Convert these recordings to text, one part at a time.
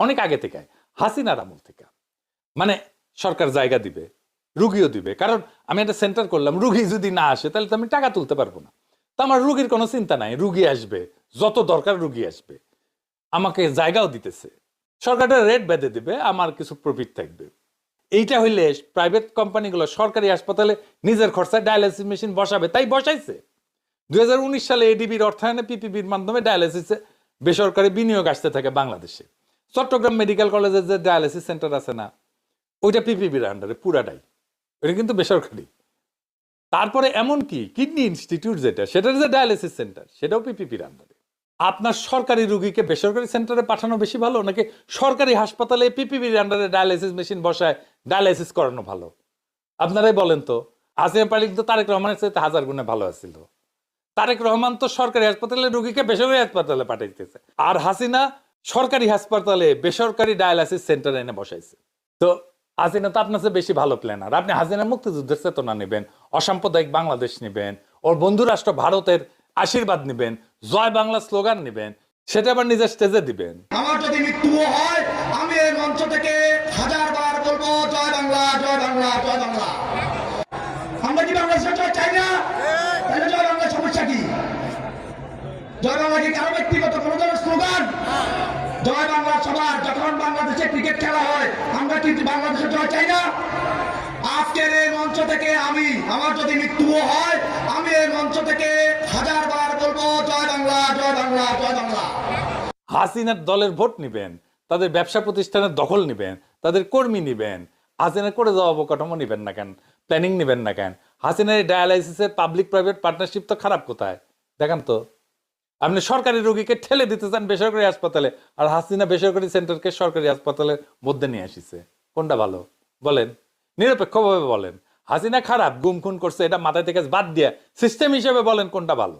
অনেক আগে থেকে, হাসিনার আমল থেকে। মানে সরকার জায়গা দিবে, রুগীও দিবে, কারণ আমি একটা সেন্টার করলাম, রুগী যদি না আসে তাহলে তো আমি টাকা তুলতে পারবো না। তো আমার রুগীর কোনো চিন্তা নাই, রুগী আসবে, যত দরকার রুগী আসবে, আমাকে জায়গাও দিতেছে, সরকারটা রেট বেঁধে দিবে, আমার কিছু প্রফিট থাকবে। এইটা হইলে প্রাইভেট কোম্পানিগুলো সরকারি হাসপাতালে নিজের খরচায় ডায়ালিসিস মেশিন বসাবে, তাই বসাইছে। 2019 সালে এডিবির অর্থায়নে পিপিপির মাধ্যমে ডায়ালিসিসে বেসরকারি বিনিয়োগ আসতে থাকে বাংলাদেশে। চট্টগ্রাম মেডিকেল কলেজের যে ডায়ালিসিস সেন্টার আছে না, ওইটা পিপিপির আন্ডারে পুরাটাই, ওইটা কিন্তু বেসরকারি। তারপরে এমন কি কিডনি ইনস্টিটিউট যেটা, সেটার যে ডায়ালিসিস সেন্টার, সেটাও পিপিপির আন্ডারে। আপনার সরকারি রুগীকে বেসরকারি সেন্টারে পাঠানো বেশি ভালো, নাকি সরকারি হাসপাতালে পিপিপির আন্ডারে ডায়ালিসিস মেশিন বসায় ডায়ালিসিস করানো ভালো? আপনারাই বলেন তো। আসিফ মালিক তো তারেক রহমানের চাইতে 1000 গুণে ভালো আছিল। তারেক রহমান তো সরকারি হাসপাতালে রোগীকে বেসরকারি হাসপাতালে পাঠাইতেছে, আর হাসিনা সরকারি হাসপাতালে বেসরকারি ডায়ালাইসিস সেন্টার এনে বসাইছে। তো হাসিনা তো আপনার চেয়ে বেশি ভালো প্ল্যানার। আপনি হাসিনা মুক্তিযুদ্ধের চেতনা নেবেন, অসাম্প্রদায়িক বাংলাদেশ নেবেন, ওর বন্ধু রাষ্ট্র ভারতের আশীর্বাদ নেবেন, জয় বাংলা স্লোগান নেবেন, সেটা আবার নিজের স্টেজে দিবেন। আমার যদি মৃত্যু হয়, আমি এই মঞ্চ থেকে 1000বার বলবো জয় বাংলা, জয় বাংলা, জয় বাংলা। আমরা কি বাংলাদেশের জয় চাই না? তাহলে জয় বাংলা সমস্যা কি? জয় বাংলা কি কারো ব্যক্তিগত কোনো ধরনের স্লোগান? জয় বাংলা সবার। যখন বাংলাদেশে ক্রিকেট খেলা হয়, আমরা কি বাংলাদেশের জয় চাই না? আজকের এই মঞ্চ থেকে আমার যদি মৃত্যু হয়, আমি এই মঞ্চ থেকে 1000বার বলবো জয় বাংলা, জয় বাংলা, জয় বাংলা। হাসিনার দলের ভোট নিবেন, তাদের ব্যবসা প্রতিষ্ঠানের দখল নিবেন, তাদের কর্মী নিবেন, হাসিনার করে যাওয়া অবকাঠামো নিবেন না কেন, প্ল্যানিং নিবেন না কেন? হাসিনার ডায়ালাইসিসের পাবলিক প্রাইভেট পার্টনারশিপ তো খারাপ কোথায় দেখান তো। আপনি সরকারি রোগীকে ঠেলে দিতে চান বেসরকারি হাসপাতালে, আর হাসিনা বেসরকারি সেন্টারকে সরকারি হাসপাতালের মধ্যে নিয়ে আসিছে। কোনটা ভালো বলেন? নিরপেক্ষভাবে বলেন। হাসিনা খারাপ, গুম খুন করছে, এটা মাথায় থেকে বাদ দিয়ে সিস্টেম হিসেবে বলেন কোনটা ভালো।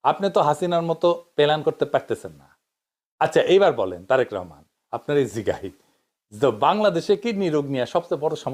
আপনি তো হাসিনার মতো প্ল্যান করতে পারতেছেন না। আচ্ছা, এইবার বলেন তারেক রহমান, আপনার এই জিগাই বাংলাদেশে কিডনি রোগ নিয়ে সবচেয়ে বড় সমস্যা